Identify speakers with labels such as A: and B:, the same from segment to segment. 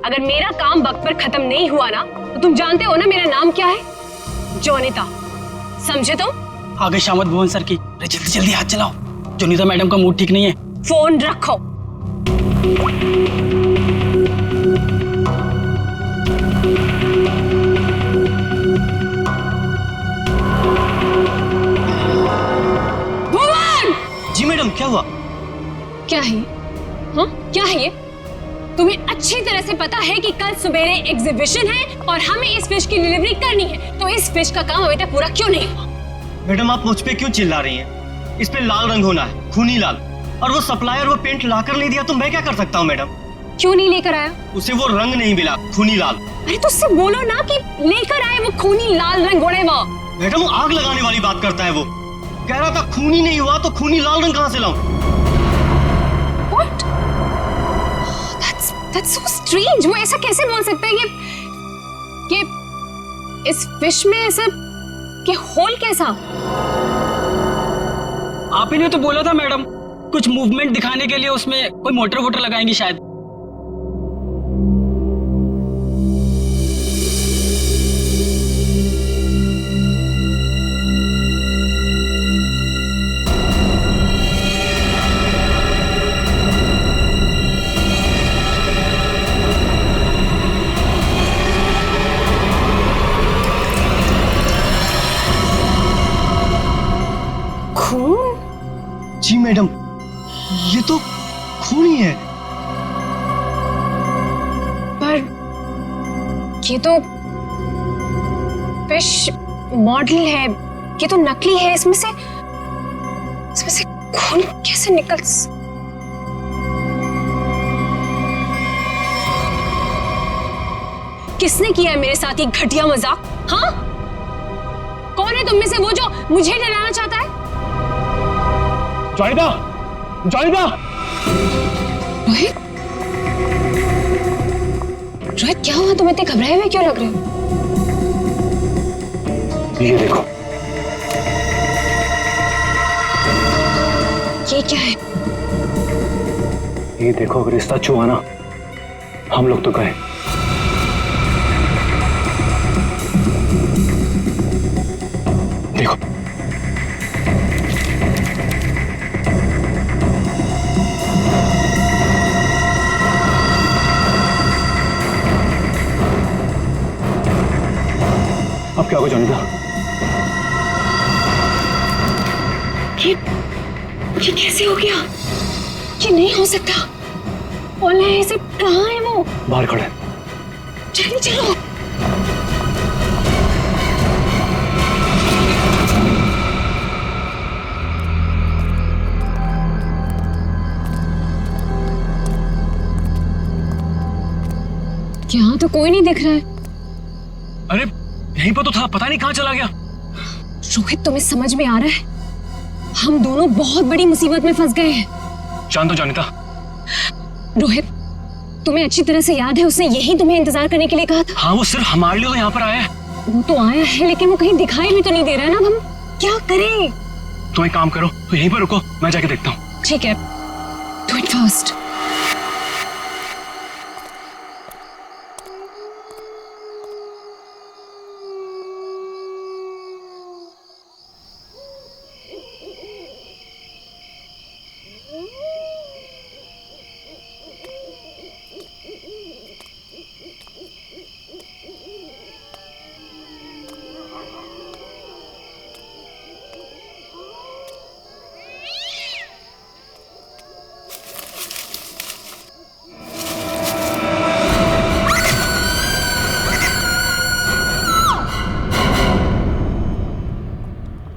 A: अगर मेरा काम वक्त पर खत्म नहीं हुआ ना तो तुम जानते हो ना मेरा नाम क्या है? जोनिता, समझे तुम?
B: आगे शामत भुवन सर की। जल्दी जल्दी हाथ चलाओ, जोनिता मैडम का मूड ठीक नहीं है।
A: फोन रखो। भुवन!
C: जी मैडम, क्या हुआ?
A: क्या है? हाँ, क्या है ये? तुम्हें अच्छी तरह से पता है कि कल सवेरे एग्जीबिशन है और हमें इस फिश की डिलीवरी करनी है, तो इस फिश का काम अभी तक पूरा क्यों नहीं हुआ?
C: मैडम, आप मुझ पे क्यों चिल्ला रही हैं? इस पे लाल रंग होना है, खूनी लाल। और वो सप्लायर वो पेंट लाकर नहीं दिया तो मैं क्या कर सकता हूँ मैडम?
A: क्यों नहीं लेकर आया?
C: उसे वो रंग नहीं मिला, खूनी लाल।
A: अरे तो उससे बोलो ना कि लेकर आए वो खूनी लाल रंग उड़े वो।
C: मैडम, वो आग लगाने वाली बात करता है वो। कह रहा था खूनी नहीं हुआ तो खूनी लाल रंग कहाँ से लाऊं?
A: What? That's so strange. वो ऐसा कैसे बोल सकता है कि इस फिश में ऐसा कि होल कैसा?
B: आप ही ने तो बोला था मैडम, कुछ मूवमेंट दिखाने के लिए उसमें कोई मोटर वोटर लगाएंगी शायद।
A: खून?
C: जी मैडम, ये तो खून ही है।
A: पर ये तो फिश मॉडल है, ये तो नकली है। इसमें से खून कैसे निकल? किसने किया है मेरे साथ ये घटिया मजाक? हाँ, कौन है तुम में से वो जो मुझे डराना चाहता है?
C: जोनिता! जोनिता!
A: रोहित, रोहित क्या हुआ? तुम इतने घबराए हुए क्यों लग रहे हो?
C: ये देखो।
A: ये क्या है?
C: ये देखो, अगर रिश्ता छुआ ना, हम लोग तो गए। देखो। अब क्या होगा जोनिता?
A: ये कैसे हो गया? ये नहीं हो सकता। ओले, ऐसे कहाँ है वो?
C: बाहर खड़ा है।
A: चलो चलो। यहाँ तो कोई नहीं दिख रहा है।
C: अरे यहीं पर तो था, पता नहीं कहाँ चला गया।
A: रोहित, तुम्हें समझ में आ रहा है? हम दोनों बहुत बड़ी मुसीबत में फंस गए हैं।
C: जान दो जोनिता।
A: रोहित, तुम्हें अच्छी तरह से याद है उसने यही तुम्हें इंतजार करने के लिए कहा था?
C: हाँ, वो सिर्फ हमारे लिए तो यहाँ पर आया है।
A: वो तो आया है, लेकिन वो कहीं दिखाई भी तो नहीं दे रहा है ना। अब हम क्या करें?
C: तुम एक काम करो, तो यहीं पर रुको, मैं जाके देखता हूँ।
A: ठीक है, डू इट फास्ट।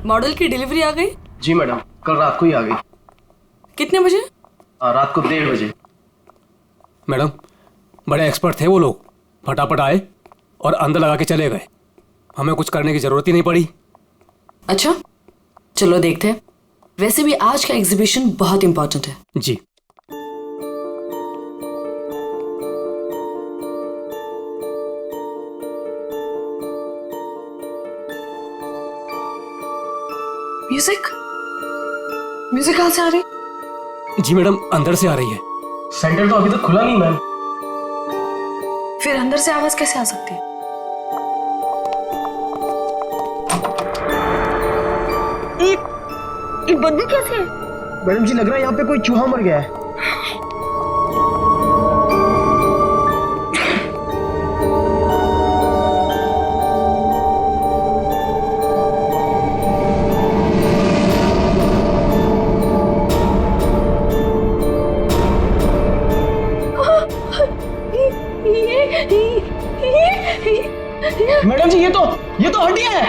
D: मॉडल की डिलीवरी आ गई?
C: जी मैडम, कल रात को ही आ गई।
D: कितने बजे?
C: रात को 1:30 बजे।
E: मैडम, बड़े एक्सपर्ट थे वो लोग, फटाफट आए और अंदर लगा के चले गए। हमें कुछ करने की जरूरत ही नहीं पड़ी।
D: अच्छा, चलो देखते हैं। वैसे भी आज का एग्जीबिशन बहुत इंपॉर्टेंट है।
E: जी।
D: म्यूजिक कहाँ से आ रही?
E: जी मैडम, अंदर से आ रही है।
C: सेंटर तो अभी तक खुला नहीं मैम।
D: फिर अंदर से आवाज कैसे आ सकती है?
F: ये बदबू कैसे है? मैडम जी, लग रहा है यहाँ पे कोई चूहा मर गया है। मैडम जी, ये तो हड्डियां हैं।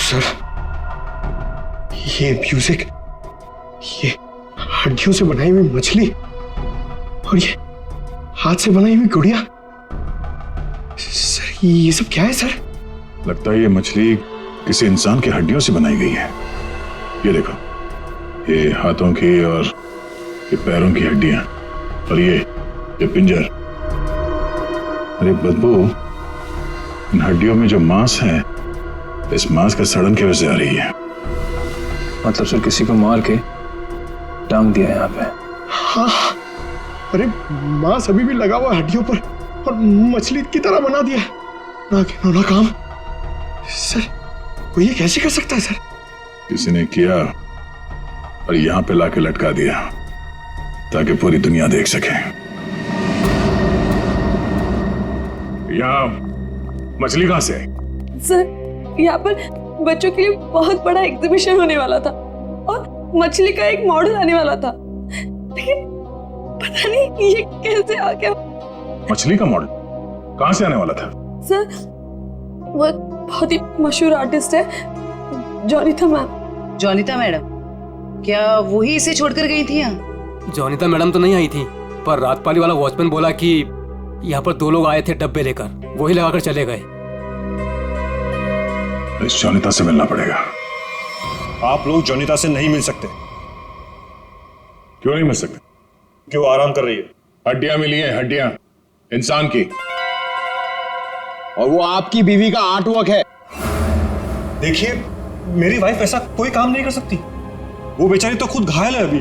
F: सर, ये म्यूजिक, ये हड्डियों से बनाई हुई मछली और ये हाथ से बनाई हुई गुड़िया, सर ये सब क्या है सर?
G: लगता है ये मछली किसी इंसान की हड्डियों से बनाई गई है। ये देखो, ये हाथों की और ये पैरों की हड्डियां और ये पिंजर। अरे बदबू, इन हड्डियों में जो मांस है, इस मांस का सड़न की वजह से आ रही है।
H: मतलब सर किसी को मार के टांग दिया यहाँ पे।
F: हाँ, अरे मांस अभी भी लगा हुआ हड्डियों पर और मछली की तरह बना दिया। ना कहना ना काम। सर, वो ये कैसे कर सकता है सर?
G: किसी ने किया और यहाँ पे लाके लटका दिया ताकि पूरी दुनिया देख सके। यहाँ मछली कहां से है?
I: सर, यहाँ पर बच्चों के लिए बहुत बड़ा एग्जीबिशन होने वाला था और मछली का एक मॉडल आने वाला था, लेकिन पता नहीं ये कैसे आ गया।
G: मछली का मॉडल कहां से आने वाला था?
I: सर, वो बहुत ही मशहूर आर्टिस्ट है, जोनिता मैम।
J: जोनिता मैडम, क्या वही इसे छोड़कर गई थी यहाँ?
E: जोनिता मैडम तो नहीं आई थी, पर रात पाली वाला वॉचमैन बोला कि यहाँ पर 2 लोग आए थे डब्बे लेकर, वही लगाकर चले गए।
G: इस जोनिता से मिलना पड़ेगा।
K: आप लोग जोनिता से नहीं मिल सकते।
G: क्यों नहीं मिल सकते?
K: क्यों? आराम कर रही है।
G: हड्डियां मिली हैं, हड्डियां इंसान की,
F: और वो आपकी बीवी का आर्टवर्क है।
K: देखिए, मेरी वाइफ ऐसा कोई काम नहीं कर सकती। वो बेचारी तो खुद घायल है अभी।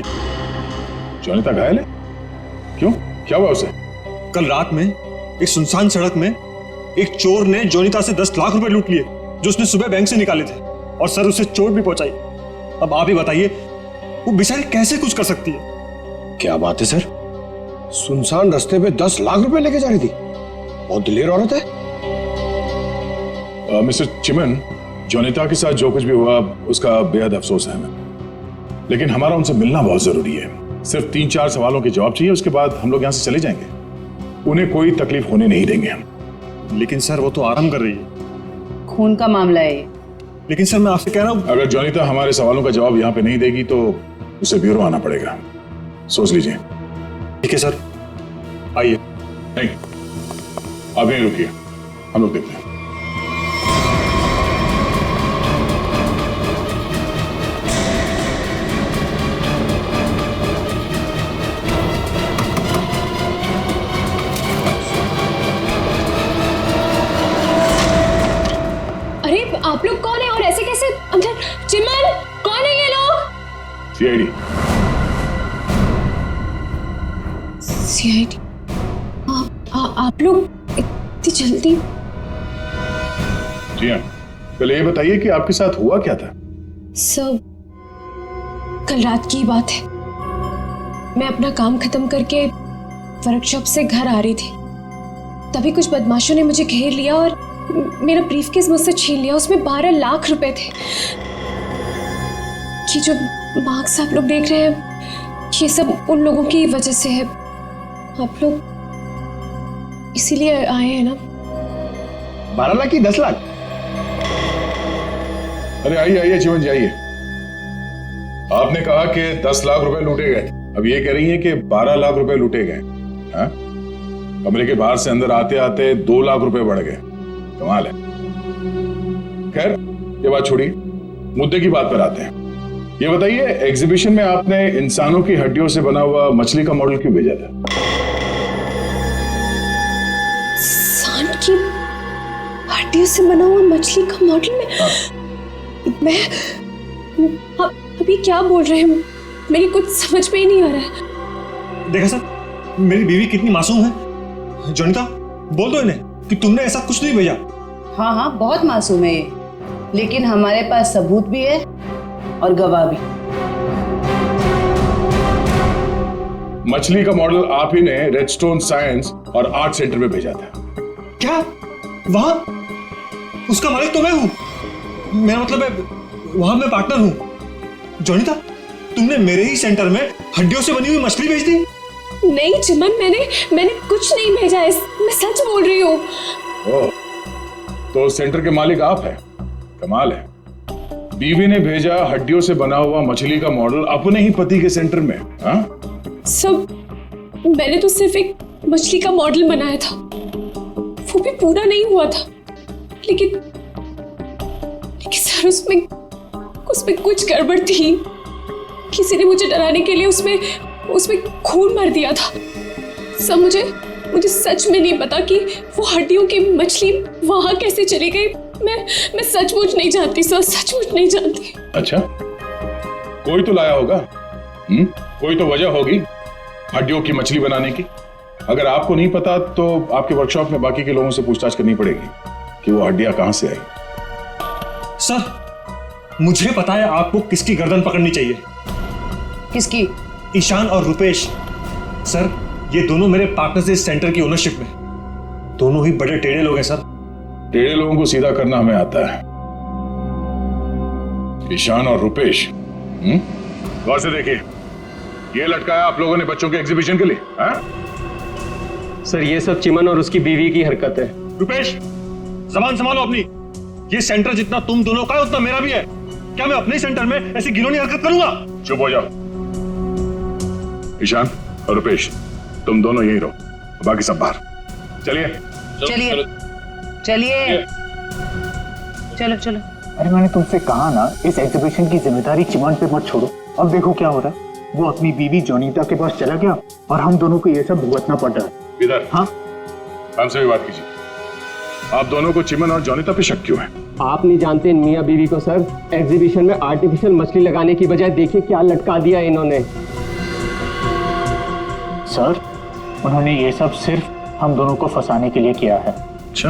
G: जोनिता घायल है? क्यों, क्या हुआ उसे?
K: कल रात में एक सुनसान सड़क में एक चोर ने जोनिता से 10 लाख रुपए लूट लिए जो उसने सुबह बैंक से निकाले थे, और सर उसे चोट भी पहुंचाई। अब आप ही बताइए, वो बेचारी कैसे कुछ कर सकती है?
F: क्या बात है सर, सुनसान रास्ते पे 10 लाख रुपए लेके जा रही थी। बहुत दिलेर औरत है।
G: मिस्टर चिमन, जोनिता के साथ जो कुछ भी हुआ उसका बेहद अफसोस है हमें, लेकिन हमारा उनसे मिलना बहुत जरूरी है। सिर्फ 3-4 सवालों के जवाब चाहिए, उसके बाद हम लोग यहाँ से चले जाएंगे। उन्हें कोई तकलीफ होने नहीं देंगे हम।
K: लेकिन सर, वो तो आराम कर रही है।
J: खून का मामला है।
K: लेकिन सर, मैं आपसे कह रहा हूँ,
G: अगर जोनिता हमारे सवालों का जवाब यहाँ पे नहीं देगी तो उसे ब्यूरो आना पड़ेगा। सोच लीजिए।
K: ठीक है सर, आइए।
G: नहीं, आप यहीं रुकिए, हम लोग देखते हैं।
A: अरे आप लोग कौन है और ऐसे कैसे अंदर? चिमन, कौन है ये लोग?
G: सीआईडी।
A: सीआईडी? आप लोग इतनी जल्दी?
G: जी हाँ, पहले ये बताइए कि आपके साथ हुआ क्या था?
A: सब कल रात की बात है। मैं अपना काम खत्म करके वर्कशॉप से घर आ रही थी, तभी कुछ बदमाशों ने मुझे घेर लिया और मेरा ब्रीफकेस मुझसे छीन लिया। उसमें 12 लाख रुपए थे। ये जो मार्क्स आप लोग देख रहे हैं, ये सब उन लोगों की वजह से है। आप लोग इसीलिए आए हैं ना?
F: 12 लाख की 10 लाख?
G: अरे आइए आइए चिमन जी आइए। आपने कहा कि 10 लाख रुपए लूटे गए, अब ये कह रही हैं कि 12 लाख रुपए लूटे गए। हाँ? कमरे के बाहर से अंदर आते आते 2 लाख रुपए बढ़ गए। कमाल है। खैर ये बात छोड़िए, मुद्दे की बात पर आते हैं। ये बताइए, एग्जीबिशन में आपने इंसानों की हड्डियों से बना हुआ मछली का मॉडल क्यों भेजा था?
A: इंसान की हड्डियों से बना हुआ मछली का मॉडल मैं अभी क्या बोल रहे हैं? मेरी कुछ समझ में ही नहीं आ रहा है।
K: देखा सर, मेरी बीवी कितनी मासूम है। जोनिता, बोल दो इन्हें कि तुमने ऐसा कुछ नहीं भेजा।
J: हाँ हाँ, बहुत मासूम है ये, लेकिन हमारे पास सबूत भी है और गवाह भी।
G: मछली का मॉडल आप ही ने रेडस्टोन साइंस और आर्ट सेंटर में भेजा था।
K: क्या? वहां उसका मालिक तो मैं हूं। मेरा मतलब है वहां मैं पार्टनर हूं। जोनिता, तुमने मेरे ही सेंटर में हड्डियों से बनी हुई मछली भेज दी?
A: नहीं चिमन, मैंने कुछ नहीं भेजा है, मैं सच बोल रही हूँ।
G: ओह, तो सेंटर के मालिक आप हैं। कमाल है। बीवी ने भेजा हड्डियों से बना हुआ मछली का मॉडल अपने ही पति के सेंटर में। हाँ?
A: सब मैंने तो सिर्फ एक मछली का मॉडल बनाया था, वो भी पूरा नहीं हुआ था। लेकिन सर उसमें कुछ गड़बड़ थी। किसी ने मुझे डराने के लिए उसमें खून भर दिया था। सब मुझे सच में नहीं पता कि वो हड्डियों की मछली वहां कैसे चली गई। मैं सचमुच नहीं जानती सर, सचमुच नहीं जानती।
G: अच्छा, कोई तो लाया होगा। कोई तो वजह होगी हड्डियों की मछली बनाने की। अगर आपको नहीं पता तो आपके वर्कशॉप में बाकी के लोगों से पूछताछ करनी पड़ेगी कि वो हड्डियां कहां से आई।
K: सर, मुझे पता है आपको किसकी गर्दन पकड़नी चाहिए।
J: किसकी?
K: ईशान और रुपेश। सर, ये दोनों मेरे पार्टनर्स इस सेंटर की ओनरशिप में। दोनों ही बड़े टेढ़े लोग हैं सर।
G: टेढ़े लोगों को सीधा करना हमें आता है। ईशान और रुपेश, गौर से देखिए, ये लटकाया आप लोगों ने बच्चों के एग्जीबिशन के लिए। हाँ?
C: सर, ये सब चिमन और उसकी बीवी की हरकत है।
K: रुपेश, जबान संभालो अपनी। ये सेंटर जितना तुम दोनों का है उतना मेरा भी है। क्या मैं अपने सेंटर में ऐसी घिनौनी हरकत करूंगा?
G: चुप हो जाओ। ईशान और रुपेश, तुम दोनों यहीं रहो, बाकी सब बाहर। चलिए
J: चलिए चलिए, चलो चलो।
L: अरे मैंने तुमसे कहा ना, इस एग्जीबिशन की जिम्मेदारी चिमन पे मत छोड़ो। अब देखो क्या हो रहा है। वो अपनी बीवी जोनीता के पास चला गया और हम दोनों को ये सब भुगतना पड़ रहा है।
G: इधर।
L: हाँ,
G: हमसे भी बात कीजिए। आप दोनों को चिमन और जोनीता पे शक क्यों है?
C: आप नहीं जानते मियाँ बीवी को सर। एग्जीबिशन में आर्टिफिशियल मछली लगाने की बजाय देखिए क्या लटका दिया इन्होंने।
L: सर, उन्होंने ये सब सिर्फ हम दोनों को फंसाने के लिए किया है।
G: अच्छा,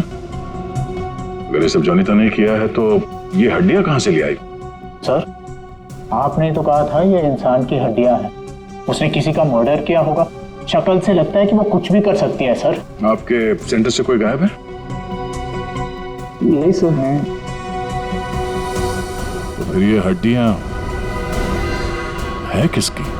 G: अगर ये सब जोनीता ने किया है तो ये हड्डियां कहां से ले आई?
L: सर, आपने तो कहा था ये इंसान की हड्डियां हैं। उसने किसी का मर्डर किया होगा। शक्ल से लगता है कि वो कुछ भी कर सकती है। सर,
G: आपके सेंटर से कोई गायब है?
C: नहीं सर।
G: तो फिर ये हड्डियां है किसकी?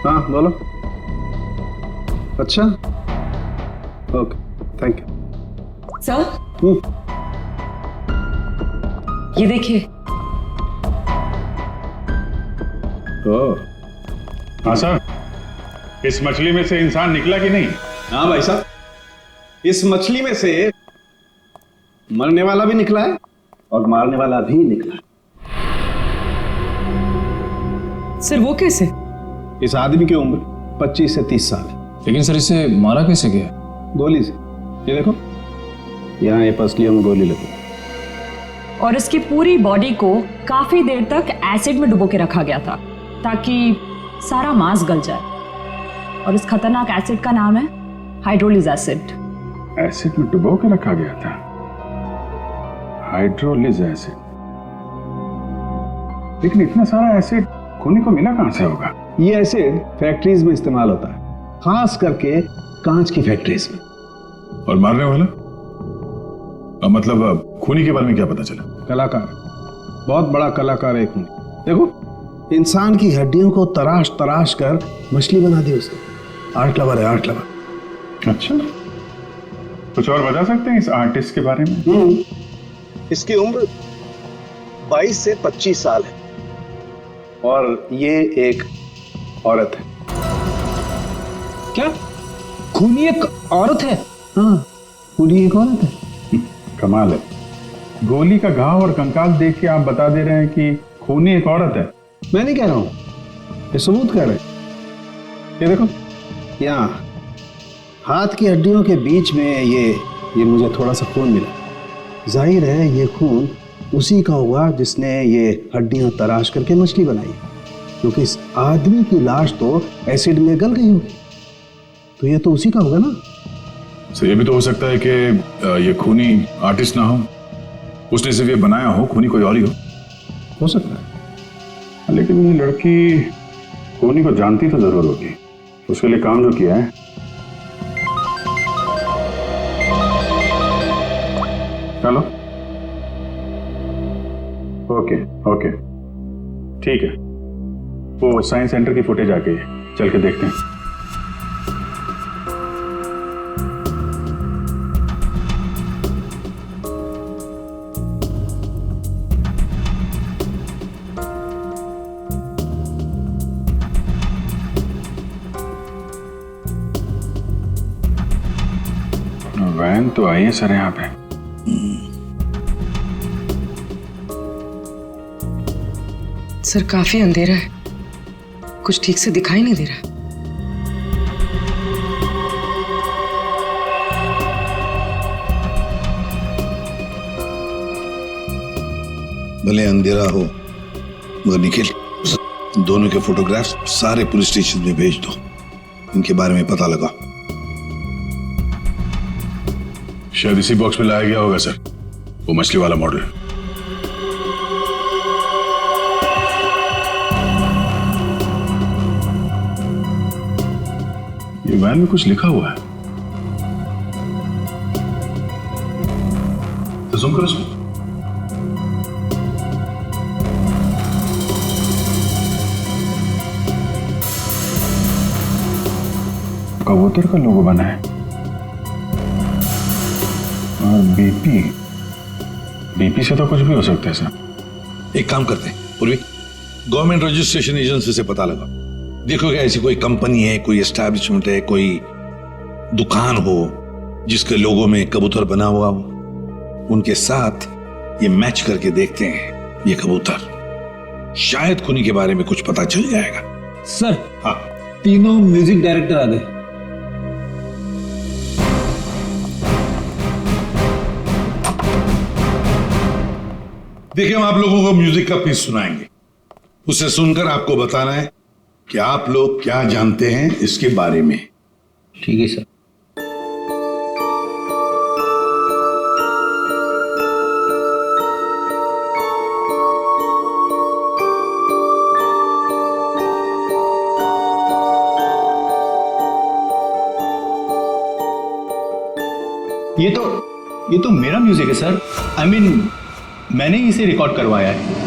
L: हाँ बोलो।
K: अच्छा, ओके, थैंक यू।
I: सर, ये देखिए।
G: हाँ सर, इस मछली में से इंसान निकला कि नहीं?
K: हाँ भाई साहब, इस मछली में से मरने वाला भी निकला है और मारने वाला भी निकला है।
I: सर वो कैसे?
K: इस आदमी की उम्र 25 से 30 साल है।
H: लेकिन सर इसे मारा कैसे गया?
K: गोली से। ये देखो, यहाँ ये पसलियों में गोली लगी।
M: और इसकी पूरी बॉडी को काफी देर तक एसिड में डुबो के रखा गया था ताकि सारा मांस गल जाए। और इस खतरनाक एसिड का नाम है हाइड्रोलिज एसिड।
G: एसिड में डुबो के रखा गया था? हाइड्रोलिज एसिड। लेकिन इतना सारा एसिड खूनी को मिला कहां से होगा?
K: ये एसिड फैक्ट्रीज में इस्तेमाल होता है, खास करके कांच की फैक्ट्रीज में।
G: और मारने वाला? मतलब खूनी के बारे में क्या पता चला?
K: कलाकार, बहुत बड़ा कलाकार है खूनी। देखो, इंसान की हड्डियों को तराश तराश कर मछली बना दी उसने। आर्ट लवर है, आर्ट लवर।
G: अच्छा, कुछ और बता सकते हैं इस आर्टिस्ट के बारे में?
K: इसकी उम्र 22 से 25 साल है और ये एक औरत है।
B: क्या खूनी एक औरत है?
K: हाँ, खूनी एक औरत है।
G: कमाल है, गोली का घाव और कंकाल देख के आप बता दे रहे हैं कि खूनी एक औरत है।
K: मैं नहीं कह रहा हूं, ये सबूत कह रहे हैं। ये देखो, यहाँ हाथ की हड्डियों के बीच में ये मुझे थोड़ा सा खून मिला। जाहिर है ये खून उसी का हुआ जिसने ये हड्डियां तराश करके मछली बनाई, क्योंकि इस आदमी की लाश तो एसिड में गल गई होगी, तो ये तो उसी का होगा ना।
G: तो ये भी तो हो सकता है कि ये खूनी आर्टिस्ट ना हो, उसने सिर्फ ये बनाया हो, खूनी कोई और ही
K: हो सकता है।
G: लेकिन ये लड़की खूनी को जानती तो जरूर होगी, उसके लिए काम जो किया है। चलो, ओके ओके, ठीक है, वो साइंस सेंटर की फुटेज आ गई है, चल के देखते हैं। वैन तो आई है सर यहाँ पे।
I: सर काफी अंधेरा है, कुछ ठीक से दिखाई नहीं दे रहा।
N: भले अंधेरा हो मगर निखिल, दोनों के फोटोग्राफ्स सारे पुलिस स्टेशन में भेज दो, इनके बारे में पता लगा।
G: शायद इसी बॉक्स में लाया गया होगा सर, वो मछली वाला मॉडल। ये वैन में कुछ लिखा हुआ है, तो जूम करो इसमें। कबूतर का लोगो बना है और बीपी से तो कुछ भी हो सकता है सर।
N: एक काम करते हैं पूर्वी, गवर्नमेंट रजिस्ट्रेशन एजेंसी से पता लगा, देखो क्या ऐसी कोई कंपनी है, कोई एस्टैब्लिशमेंट है, कोई दुकान हो जिसके लोगो में कबूतर बना हुआ हो, उनके साथ ये मैच करके देखते हैं ये कबूतर, शायद खूनी के बारे में कुछ पता चल जाएगा।
B: सर,
N: हाँ,
B: तीनों म्यूजिक डायरेक्टर आ गए।
N: देखिए, हम आप लोगों को म्यूजिक का पीस सुनाएंगे, उसे सुनकर आपको बताना है कि आप लोग क्या जानते हैं इसके बारे में।
B: ठीक है सर।
H: ये तो मेरा म्यूजिक है सर। I mean, मैंने इसे रिकॉर्ड करवाया है।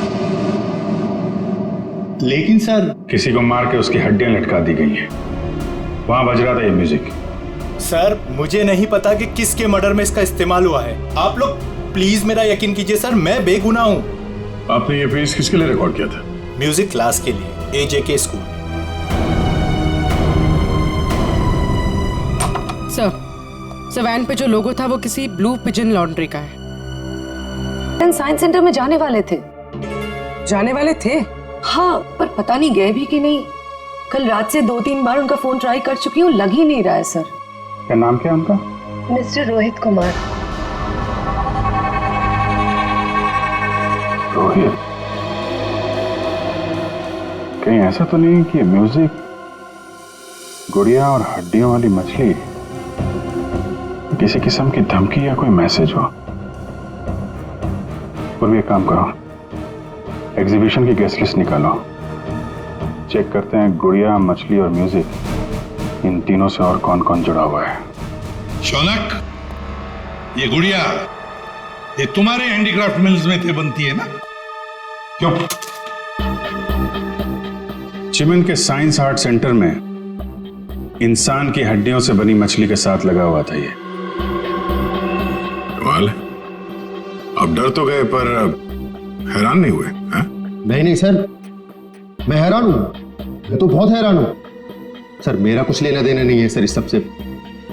H: लेकिन सर,
G: किसी को मार के उसकी हड्डियां लटका दी गई हैं, वहां बज रहा था ये म्यूजिक।
O: सर मुझे नहीं पता कि किसके मर्डर में इसका इस्तेमाल हुआ है। आप लोग प्लीज मेरा यकीन कीजिए सर, मैं बेगुनाह हूँ।
G: आपने ये पीस किसके लिए रिकॉर्ड किया था?
O: म्यूजिक क्लास के लिए, AJK स्कूल।
P: सर वैन पे जो लोगो था वो किसी ब्लू पिजन लॉन्ड्री का है।
I: साइंस सेंटर में जाने वाले थे।
P: जाने वाले थे?
I: हाँ, पर पता नहीं गए भी कि नहीं। कल रात से 2-3 बार उनका फोन ट्राई कर चुकी हूँ, लग ही नहीं रहा है सर।
L: क्या नाम क्या उनका?
I: मिस्टर रोहित कुमार।
G: रोहित? कहीं ऐसा तो नहीं कि म्यूजिक, गुड़िया और हड्डियों वाली मछली किसी किस्म की धमकी या कोई मैसेज हो? और भी एक काम करो, एग्जीबिशन की गेस्ट लिस्ट निकालो, चेक करते हैं गुड़िया, मछली और म्यूजिक, इन तीनों से और कौन कौन जुड़ा हुआ है।
N: शौनक, ये गुड़िया ये तुम्हारे हैंडीक्राफ्ट मिल्स में थे बनती है ना? क्यों?
G: चिमन के साइंस आर्ट सेंटर में इंसान की हड्डियों से बनी मछली के साथ लगा हुआ था ये।
N: कमाल है, अब डर तो गए पर हैरान नहीं हुए?
F: नहीं सर, मैं हैरान हूं, मैं तो बहुत हैरान हूं सर। मेरा कुछ लेना देना नहीं है सर इस सबसे।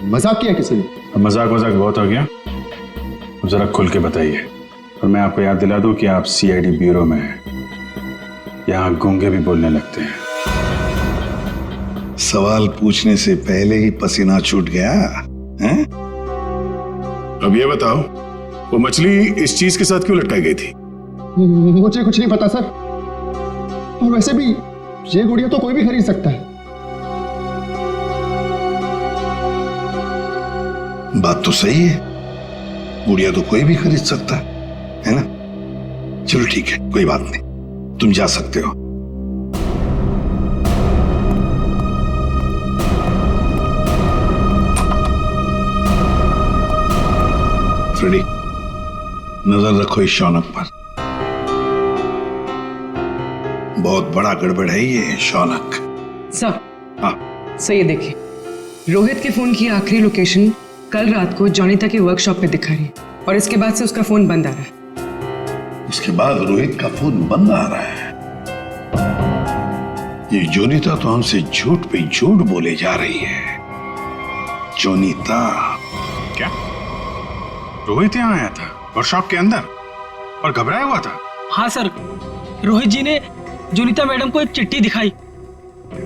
F: मजाक किया किसी ने।
G: अब मजाक बहुत हो गया, अब जरा खुल के बताइए। और मैं आपको याद दिला दूं कि आप CID ब्यूरो में हैं, यहां गूंगे भी बोलने लगते हैं।
N: सवाल पूछने से पहले ही पसीना छूट गया हैं?
G: अब ये बताओ, वो मछली इस चीज के साथ क्यों लटकाई गई थी?
F: मुझे कुछ नहीं पता सर, और वैसे भी ये गुड़िया तो कोई भी खरीद सकता है।
N: बात तो सही है, गुड़िया तो कोई भी खरीद सकता है ना? चलो ठीक है, कोई बात नहीं, तुम जा सकते हो। फ्रेडी, नजर रखो इस शौनक पर, बहुत बड़ा गड़बड़ है ये शौनक।
P: सर,
N: हाँ
P: सर ये देखिए, रोहित के फोन की आखिरी लोकेशन कल रात को जॉनिता के वर्कशॉप पे दिखा रही है, और इसके बाद से उसका फोन बंद आ रहा है।
N: उसके बाद रोहित का फोन बंद आ रहा है? ये जोनीता तो हमसे झूठ पे झूठ बोले जा रही है। जोनीता?
G: क्या रोहित यहाँ आया था वर्कशॉप के अंदर और घबराया हुआ था?
B: हाँ सर, रोहित जी ने जोनीता मैडम को एक चिट्ठी दिखाई,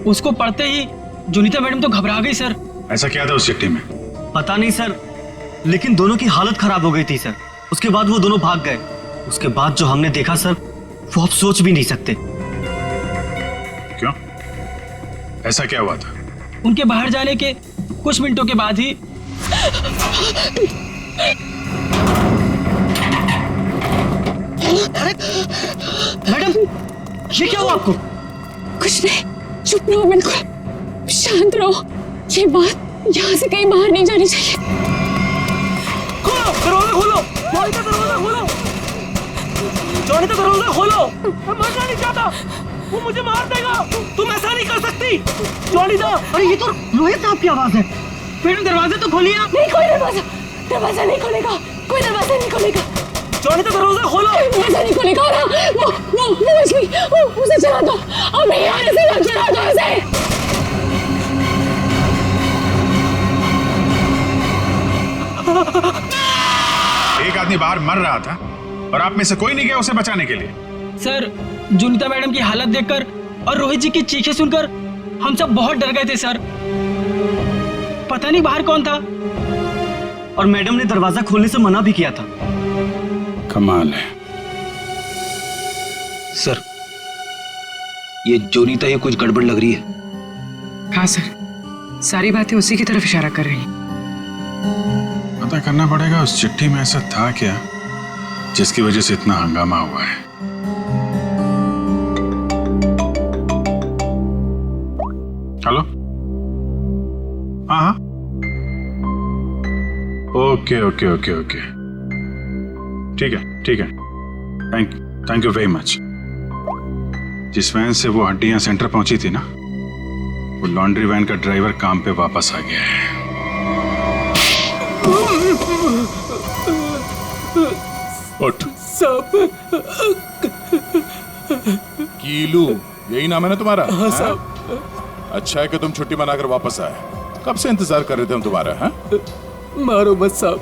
B: उसको पढ़ते ही जोनीता मैडम तो घबरा गई सर।
G: ऐसा क्या था उस चिट्ठी में?
C: पता नहीं सर, लेकिन दोनों की हालत खराब हो गई थी सर। उसके बाद वो दोनों भाग गए। उसके बाद जो हमने देखा सर, वो आप सोच भी नहीं सकते।
G: क्यों? ऐसा क्या हुआ था?
B: उनके बाहर जाने के कुछ मिनटों के बाद ही
C: मैडम, ये क्या हुआ आपको?
A: कुछ नहीं, चुप रहो, बिल्कुल शांत रहो। ये बात यहाँ से कहीं बाहर नहीं जानी चाहिए।
B: खोलो दरवाजा, खोलो जॉनी का दरवाजा खोलो, जॉनी का दरवाजा खोलो। मैं मरना नहीं चाहता, वो मुझे मार देगा, तुम ऐसा नहीं कर सकती जॉनी दा।
C: अरे ये तो रोहित साहब की आवाज है।
B: मैडम दरवाजा तो खोलिए आप।
A: नहीं, कोई दरवाजा नहीं खुलेगा, कोई दरवाजा नहीं खुलेगा।
B: जॉनी का दरवाजा खोलो।
A: दरवाजा नहीं खुलेगा। वो मछली, उसे चला दो, और मैं यहाँ से मत चला दो उसे।
G: एक आदमी बाहर मर रहा था और आप में से कोई नहीं गया उसे बचाने के लिए?
B: सर, जोनीता मैडम की हालत देखकर और रोहित जी की चीखें सुनकर हम सब बहुत डर गए थे सर। पता नहीं बाहर कौन था,
C: और मैडम ने दरवाजा खोलने से मना भी किया था।
G: कमाल है
H: सर, ये जोनीता ये कुछ गड़बड़ लग रही है।
P: हाँ सर, सारी बातें उसी की तरफ इशारा कर रही हैं।
G: पता करना पड़ेगा उस चिट्ठी में ऐसा था क्या जिसकी वजह से इतना हंगामा हुआ है। हेलो? हाँ, ओके ओके ओके ओके, ठीक है, थैंक यू वेरी मच। जिस वैन से वो हड्डियां सेंटर पहुंची थी ना, वो लॉन्ड्री वैन का ड्राइवर काम पे वापस आ गया है।
N: उठ।
E: साहब।
N: कीलू, यही नाम है ना तुम्हारा?
E: हाँ साहब।
N: अच्छा है कि तुम छुट्टी मनाकर वापस आए। कब से इंतजार कर रहे थे हम तुम्हारा? हाँ?
E: मारो मत साहब,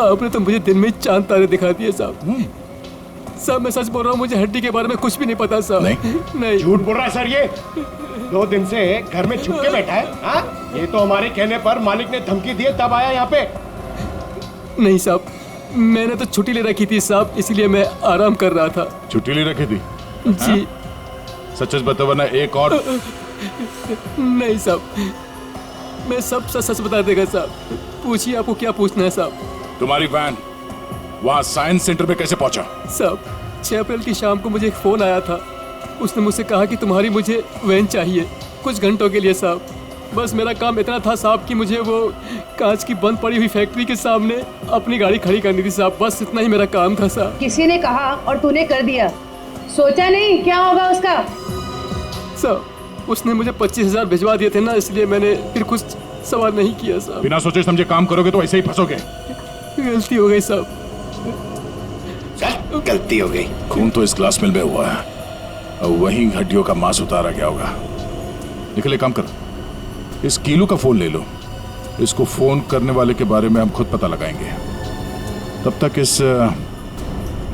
E: आपने तो मुझे दिन में चांद तारे दिखा दिए साहब। साहब मैं सच बोल रहा हूँ, मुझे हड्डी के बारे में कुछ भी नहीं पता साहब। नहीं
Q: झूठ बोल रहा है सर ये। 2 दिन से घर में छुप के बैठा है। हाँ? ये तो हमारे कहने पर मालिक ने धमकी दी तब आया यहाँ पे।
E: नहीं साहब, मैंने तो छुट्टी ले रखी थी साहब, इसलिए मैं आराम कर रहा था।
N: छुट्टी ले रखी थी?
E: जी।
N: सच बता वरना एक और।
E: नहीं साहब, मैं सब सच बता देगा साहब। पूछिए आपको क्या पूछना है साहब।
N: तुम्हारी वैन वहाँ साइंस सेंटर में कैसे पहुंचा?
E: साहब 6 अप्रैल की शाम को मुझे एक फोन आया था। उसने मुझसे कहा कि तुम्हारी मुझे वैन चाहिए कुछ घंटों के लिए साहब। बस मेरा काम इतना था साहब कि मुझे वो कांच की बंद पड़ी हुई फैक्ट्री के सामने अपनी गाड़ी खड़ी करनी थी साहब। बस इतना ही मेरा काम था साहब।
J: किसी ने कहा और तूने कर दिया, सोचा नहीं क्या होगा उसका?
E: साहब उसने मुझे 25,000 भिजवा दिए थे ना, इसलिए मैंने फिर कुछ सवाल नहीं किया साहब।
N: बिना सोचे समझे काम करोगे तो ऐसे ही फंसोगे।
E: गलती हो गई साहब।
N: गलती हो गई। खून तो इस ग्लास मिल में हुआ है और वहीं हड्डियों का मांस उतारा गया होगा। निकले काम करो, इस कीलू का फोन ले लो। इसको फोन करने वाले के बारे में हम खुद पता लगाएंगे। तब तक इस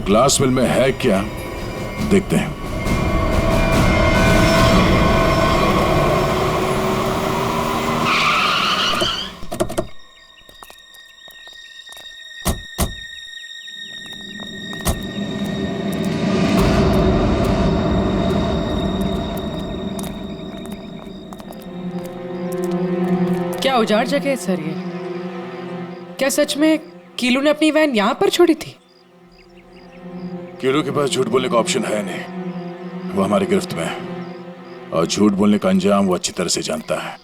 N: ग्लास मिल में है क्या देखते हैं।
P: क्या उजाड़ जगह है सर ये? क्या सच में कीलू ने अपनी वैन यहाँ पर छोड़ी थी?
N: कीलू के पास झूठ बोलने का ऑप्शन है नहीं, वो हमारी गिरफ्त में है और झूठ बोलने का अंजाम वो अच्छी तरह से जानता है।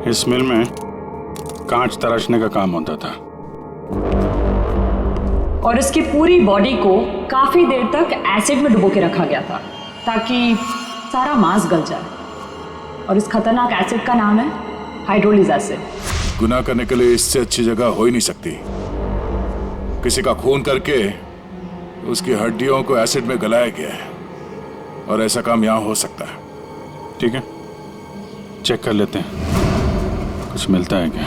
R: इस मिल में कांच तराशने का काम होता था
M: और इसकी पूरी बॉडी को काफी देर तक एसिड में डुबो के रखा गया था ताकि सारा मांस गल जाए। और इस खतरनाक एसिड का नाम है हाइड्रोलिज एसिड।
N: गुनाह करने के लिए इससे अच्छी जगह हो ही नहीं सकती। किसी का खून करके उसकी हड्डियों को एसिड में गलाया गया है और ऐसा काम यहां हो सकता है।
R: ठीक है, चेक कर लेते हैं कुछ मिलता है क्या।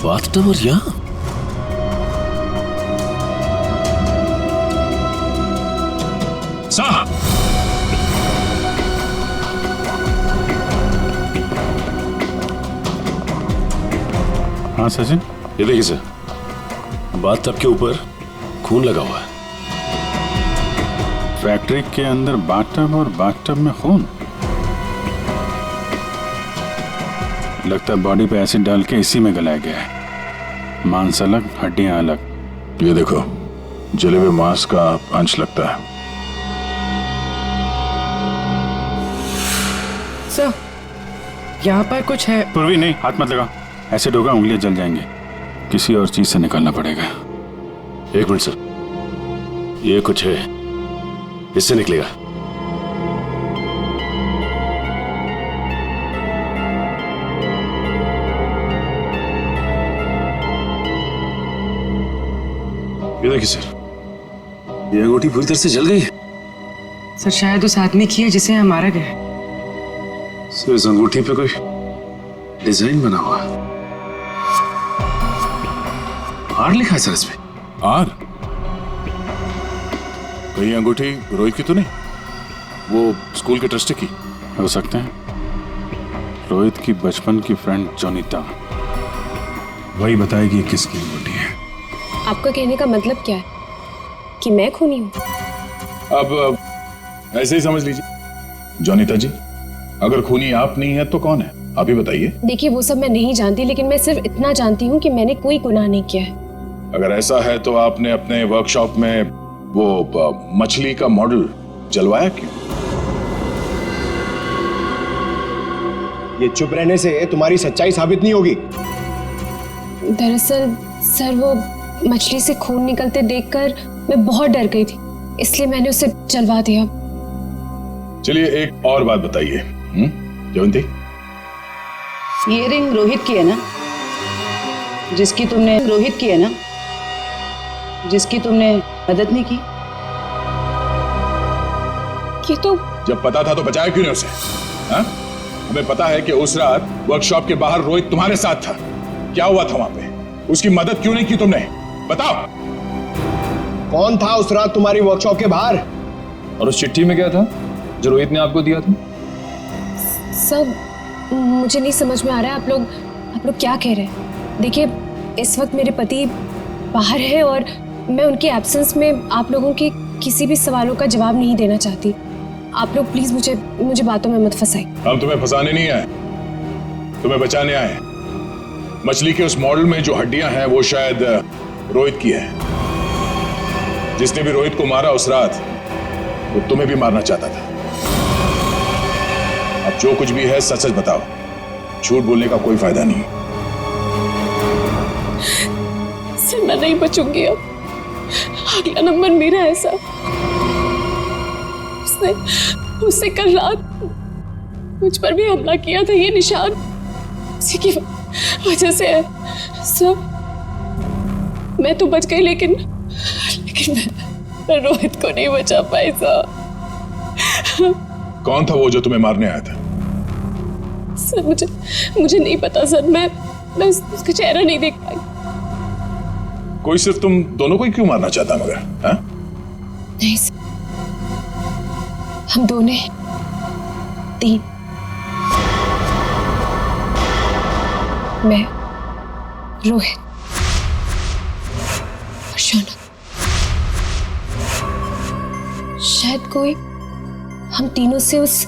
S: बाथटब और यहाँ
N: साहब,
R: हाँ सचिन,
S: ये देखिए सर, बाथटब के ऊपर खून लगा हुआ है।
R: फैक्ट्री के अंदर बाथटब और बाथटब में खून। लगता है बॉडी पे एसिड डाल के इसी में गलाया गया है। मांस अलग, हड्डियां अलग।
N: ये देखो, जले हुए मांस का अंश लगता है।
P: सर, यहाँ पर कुछ है।
R: पूर्वी नहीं, हाथ मत लगा। एसिड होगा, उंगलियां जल जाएंगे। किसी और चीज से निकालना पड़ेगा।
S: एक मिनट सर, ये कुछ है, इससे निकलेगा। ये देखिए सर, ये अंगूठी पूरी तरह से जल गई है।
P: सर शायद उस आदमी की है जिसे यहाँ मारा गया है।
S: सर इस अंगूठी पे कोई डिजाइन बना हुआ है। आर लिखा है सर इसमें।
N: आर? कहीं अंगूठी रोहित की तो नहीं? वो स्कूल के ट्रस्टी की
R: हो सकते हैं। रोहित की बचपन की फ्रेंड जोनीता। वही बताएगी किसकी बॉडी है।
A: आपका कहने का मतलब क्या है कि मैं खूनी हूँ?
G: अब ऐसे ही समझ लीजिए। जोनीता जी, अगर खूनी आप नहीं है तो कौन है, आप ही बताइए।
A: देखिए वो सब मैं नहीं जानती, लेकिन मैं सिर्फ इतना जानती हूँ कि मैंने कोई गुनाह नहीं किया है।
G: अगर ऐसा है तो आपने अपने वर्कशॉप में वो मछली का मॉडल जलवाया क्यों?
Q: ये चुप रहने से तुम्हारी सच्चाई साबित नहीं होगी।
A: दरअसल सर, वो मछली से खून निकलते देखकर मैं बहुत डर गई थी, इसलिए मैंने उसे जलवा दिया।
G: चलिए एक और बात बताइए जयंती,
J: ये रिंग रोहित की है ना, जिसकी तुमने मदद नहीं की?
A: ये तो
G: जब पता था तो बचाया क्यों नहीं उसे? हा? हमें पता है कि उस रात वर्कशॉप के बाहर रोहित तुम्हारे साथ था। क्या हुआ था वहां पे? उसकी मदद क्यों नहीं की तुमने? बताओ।
Q: कौन था उस रात तुम्हारी वर्कशॉप के बाहर?
H: और उस चिट्ठी में क्या था जो रोहित ने आपको दिया था?
A: सब मुझे नहीं समझ में आ रहा है। आप लोग क्या कह रहे हैं? देखिए, इस वक्त मेरे पति बाहर है और मैं उनके एब्सेंस में आप लोगों के किसी भी सवालों का जवाब नहीं देना चाहती। आप लोग प्लीज मुझे बातों में मत फंसाइए।
G: हम तुम्हें फंसाने नहीं आए, तुम्हें बचाने आए। मछली के उस मॉडल में जो हड्डियां हैं वो शायद रोहित की है। जिसने भी रोहित को मारा उस रात वो तुम्हें भी मारना चाहता था। अब जो कुछ भी है सच सच बताओ, झूठ बोलने का कोई फायदा नहीं।
A: सर, मैं नहीं बचूंगी अब। अगला नंबर मेरा है सर। उसने कल रात मुझ पर भी हमला किया था। ये निशान उसी की वजह से है सर। मैं तो बच गई, लेकिन मैं रोहित को नहीं बचा पाई सर।
G: कौन था वो जो तुम्हें मारने आया था?
A: सर मुझे नहीं पता सर। मैं उसका चेहरा नहीं देख पाई।
G: कोई सिर्फ तुम दोनों को ही क्यों मारना चाहता मगर? हा?
A: नहीं सर, हम दोनों 3, मैं, रोहित और शौनक। शायद कोई हम तीनों से उस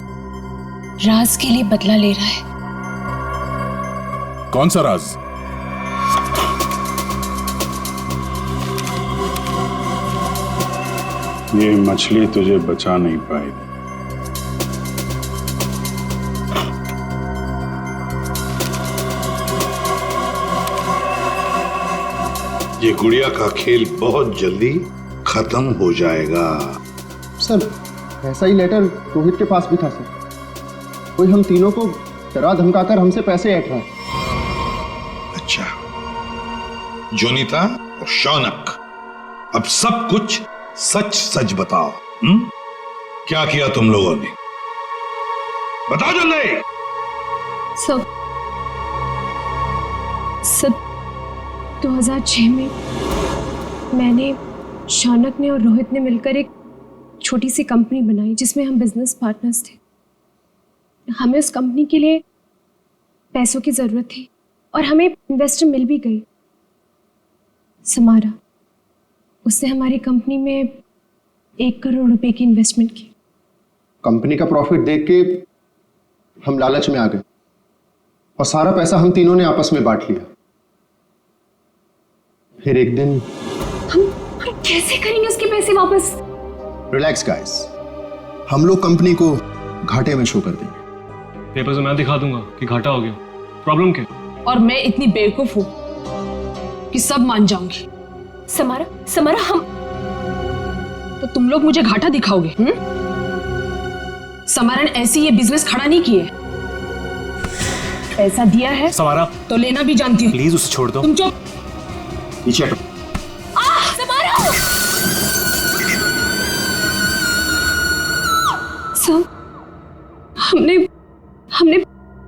A: राज के लिए बदला ले रहा है।
G: कौन सा राज?
R: ये मछली तुझे बचा नहीं पाई।
N: ये गुड़िया का खेल बहुत जल्दी खत्म हो जाएगा।
F: सर, ऐसा ही लेटर रोहित के पास भी था सर। कोई हम तीनों को डरा धमकाकर हमसे पैसे ऐंठ रहा है।
N: अच्छा, जोनीता और शौनक, अब सब कुछ सच सच बताओ। क्या किया तुम लोगों ने? बताओ जल्दी।
A: सब 2006 में मैंने, शौनक ने और रोहित ने मिलकर एक छोटी सी कंपनी बनाई जिसमें हम बिजनेस पार्टनर्स थे। हमें उस कंपनी के लिए पैसों की जरूरत थी और हमें इन्वेस्टर मिल भी गई, समारा। उसने हमारी कंपनी में 1 करोड़ रुपए की इन्वेस्टमेंट की।
F: कंपनी का प्रॉफिट देख के हम लालच में आ गए और सारा पैसा हम तीनों ने आपस में बांट लिया। फिर एक दिन
A: हम कैसे करेंगे उसके पैसे वापस?
F: रिलैक्स गाइस, हम लोग कंपनी को घाटे में शो कर देंगे।
K: पेपर से मैं दिखा दूंगा कि घाटा हो गया। प्रॉब्लम क्या?
M: और मैं इतनी बेवकूफ हूं कि सब मान जाऊंगी।
A: समारा हम
M: तो तुम लोग मुझे घाटा दिखाओगे? समारा ने ऐसी ये बिजनेस खड़ा नहीं किए। पैसा दिया है
K: समारा
M: तो लेना भी जानती हूँ।
K: प्लीज उसे छोड़ दो।
M: तुम चुप।
F: पीछे हटो।
A: सर, हमने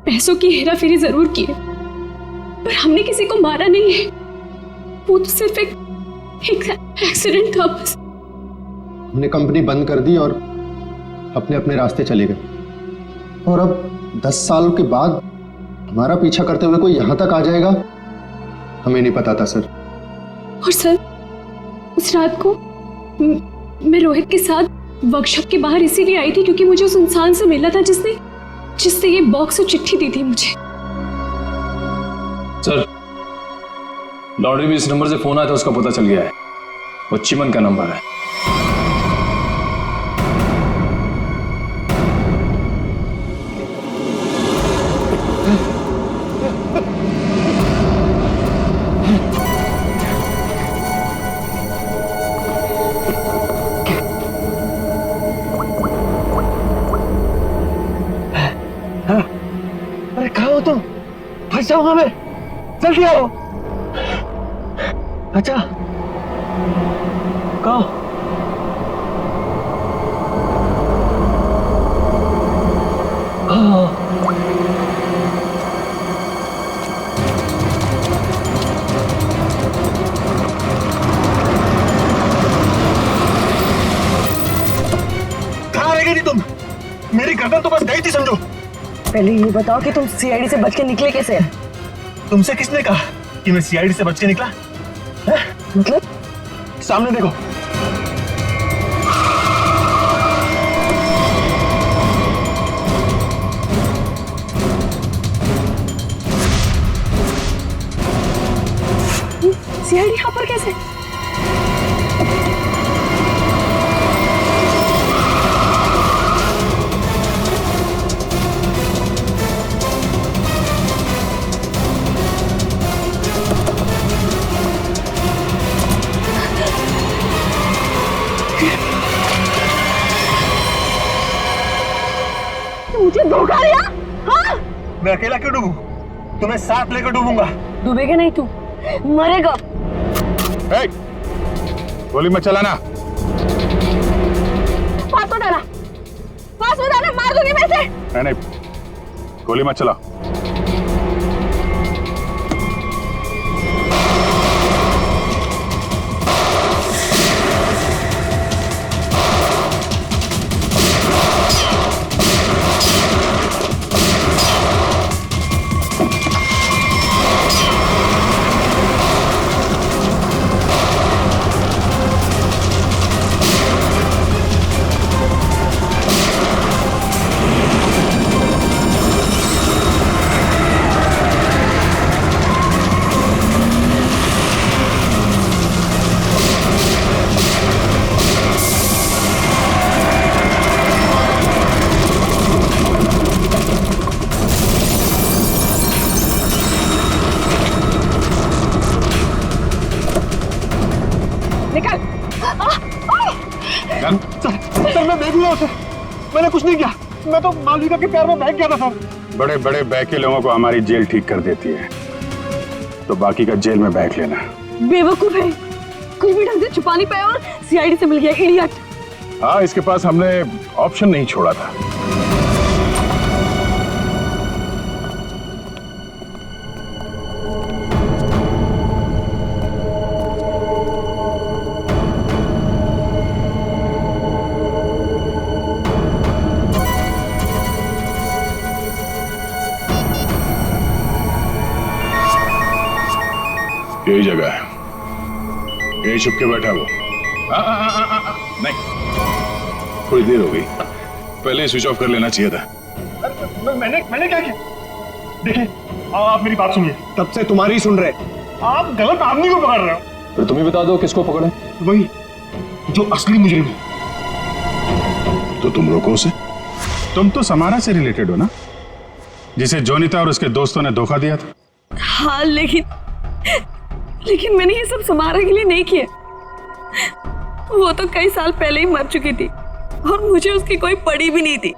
A: पैसों की हेराफेरी जरूर की है, पर हमने किसी को मारा नहीं है। वो तो सिर्फ एक एक्सीडेंट था बस।
F: हमने कंपनी बंद कर दी और अपने अपने रास्ते चले गए। और अब 10 साल के बाद हमारा पीछा करते हुए कोई यहां तक आ जाएगा, हमें नहीं पता था सर।
A: और सर, उस रात को मैं रोहित के साथ वर्कशॉप के बाहर इसीलिए आई थी क्योंकि मुझे उस इंसान से मिलना था जिसने ये बॉक्स और चिट्ठी दी थी मुझे।
H: सर, लॉन्ड्री में इस नंबर से फोन आया था, उसका पता चल गया है। वो चिमन का नंबर है।
F: अरे कहाँ हो तुम? फंस जाऊंगा मैं, जल्दी आओ। अच्छा कहाँ हो? कहाँ रह गई थी तुम? मेरी गर्दन तो बस गई थी समझो।
I: पहले ये बताओ कि तुम सीआईडी से बच के निकले कैसे?
F: तुमसे किसने कहा कि मैं सीआईडी से बच के निकला? मतलब? सामने देखो।
I: सीआईडी यहाँ पर कैसे?
F: मुझे धोखा दिया? हाँ? मैं अकेला क्यों डूबूं? तुम्हें साथ लेकर डूबूंगा।
I: डूबेगा नहीं तू, मरेगा।
R: गोली मत चलाना।
I: पास मत आना, मार दूंगी मैं इसे।
R: नहीं, गोली मत चला।
F: सर मैं बेगुनाह हूं सर, मैंने कुछ नहीं किया। मैं तो मालविका के प्यार में बहक गया था सर।
R: बड़े बड़े बहके लोगों को हमारी जेल ठीक कर देती है, तो बाकी का जेल में बहक लेना।
I: बेवकूफ है, कुछ भी ढंग से छुपा नहीं पाया और सीआईडी से मिल गया, इडियट।
R: हाँ, इसके पास हमने ऑप्शन नहीं छोड़ा था। यही जगह है, यही छुप के बैठा वो। नहीं, थोड़ी देर हो गई, पहले स्विच ऑफ कर लेना चाहिए था।
F: मैंने क्या किया? देखिए, आप मेरी बात सुनिए। तब से तुम्हारी सुन रहे, आप गलत आदमी को पकड़ रहे हो।
H: फिर तुम ही बता दो किसको पकड़े?
F: वही जो असली मुजरिम है।
R: तो तुम रोको उसे। तुम तो समारा से रिलेटेड हो ना, जिसे जोनिता और उसके दोस्तों ने धोखा दिया था।
I: हाँ, लेकिन मैंने ये सब समारा के लिए नहीं किया। वो तो कई साल पहले ही मर चुकी थी और मुझे उसकी कोई पड़ी भी नहीं थी।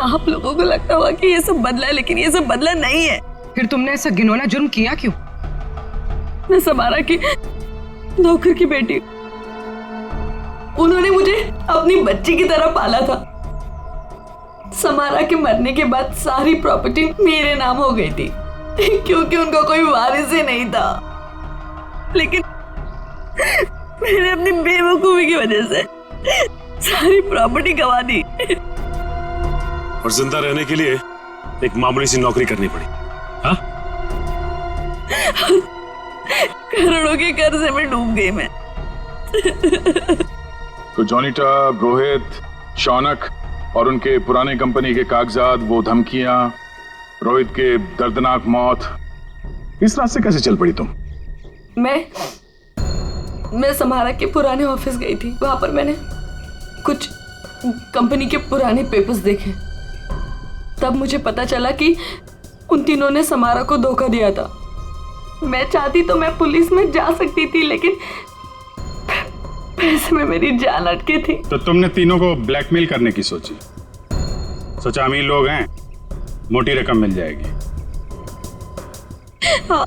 I: आप लोगों को लगता होगा कि ये सब बदला है, लेकिन ये सब बदला नहीं है।
P: फिर तुमने ऐसा घिनौना जुर्म किया क्यों?
I: मैं समारा की नौकर की बेटी, उन्होंने मुझे अपनी बच्ची की तरह पाला था। समारा के मरने के बाद सारी प्रॉपर्टी मेरे नाम हो गई थी क्योंकि उनका कोई वारिस ही नहीं था। लेकिन मैंने अपनी बेवकूफी की वजह से सारी प्रॉपर्टी गंवा दी
S: और जिंदा रहने के लिए एक मामूली सी नौकरी करनी पड़ी। हाँ,
I: करोड़ों के कर्जे में डूब गई मैं।
R: तो जॉनिटा, रोहित, शौनक और उनके पुराने कंपनी के कागजात, वो धमकियां, रोहित के दर्दनाक मौत, इस रात से कैसे चल पड़ी तुम?
I: मैं समारा के पुराने ऑफिस गई थी। वहां पर मैंने कुछ कंपनी के पुराने पेपर्स देखे। तब मुझे पता चला कि उन तीनों ने समारा को धोखा दिया था। मैं चाहती तो मैं पुलिस में जा सकती थी, लेकिन पैसे में मेरी जान अटकी थी।
T: तो तुमने तीनों को ब्लैकमेल करने की सोची? सोचा अमीर लोग हैं, मोटी रकम मिल जाएगी।
I: हाँ,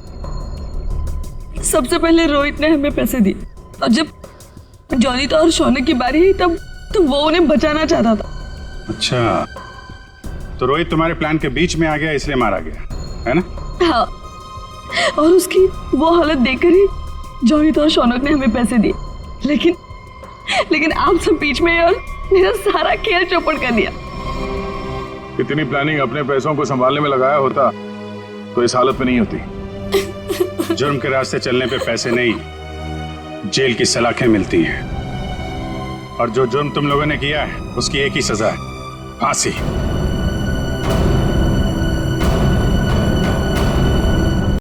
I: सबसे पहले रोहित ने हमें पैसे दिए और जब जॉनिता और शौनक की बारी आई तब वो उन्हें बचाना चाहता था।
T: अच्छा, तो रोहित तुम्हारे प्लान के बीच में आ गया, इसलिए मारा गया, है ना?
I: हाँ, और उसकी वो हालत देखकर ही जॉनिता और शौनक ने हमें पैसे दिए। लेकिन आप सब बीच में और मेरा सारा खेल चौपट कर दिया।
R: कितनी प्लानिंग अपने पैसों को संभालने में लगाया होता तो इस हालत में नहीं होती।
T: जुर्म के रास्ते चलने पे पैसे नहीं, जेल की सलाखें मिलती हैं। और जो जुर्म तुम लोगों ने किया है उसकी एक ही सजा है, फांसी।